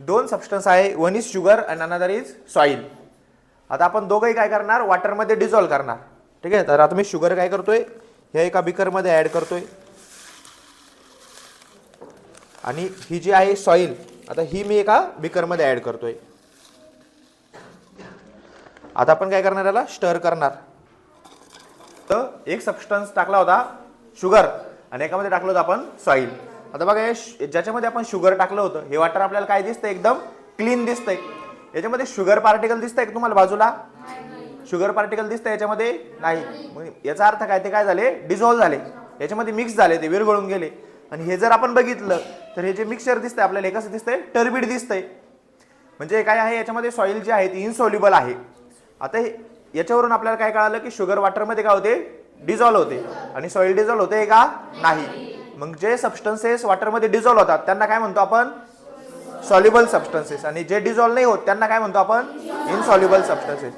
दोन सबस्टन्स आहे, one is sugar and another is soil. आता आपण दोघंही काय करणार, वॉटरमध्ये डिझॉल्व करणार. ठीक आहे. तर आता मी शुगर काय करतोय, हे एका बिकरमध्ये ऍड करतोय आणि ही जी आहे सॉइल, आता ही मी एका बिकरमध्ये ऍड करतोय. आता आपण काय करणार, याला स्टर करणार. तर एक सबस्टन्स टाकला होता शुगर आणि एकामध्ये टाकलं होतं आपण सॉइल. आता बघा, ज्याच्यामध्ये आपण शुगर टाकलं होतं हे वॉटर आपल्याला काय दिसतंय, एकदम क्लीन दिसतंय. याच्यामध्ये शुगर पार्टिकल दिसतंय का तुम्हाला बाजूला? शुगर पार्टिकल दिसतंय याच्यामध्ये? नाही. मग याचा अर्थ काय, ते काय झाले, डिझॉल्व झाले, याच्यामध्ये मिक्स झाले, ते विरघळून गेले. आणि हे जर आपण बघितलं तर हे जे मिक्सचर दिसतंय आपल्याला, हे कसं दिसतंय, टर्बिड दिसतंय. म्हणजे काय आहे, याच्यामध्ये सॉइल जी आहे ती इनसॉल्युबल आहे. आता याच्यावरून आपल्याला काय कळालं की शुगर वॉटरमध्ये काय होते, डिझॉल्व होते, आणि सॉइल डिझॉल्व होते का? नाही. मग जे सबस्टन्सेस वॉटरमध्ये डिझॉल्व होतात त्यांना काय म्हणतो आपण? Soluble substances. आणि जे डिझॉल्व नाही होत त्यांना काय म्हणतो आपण? Insoluble substances.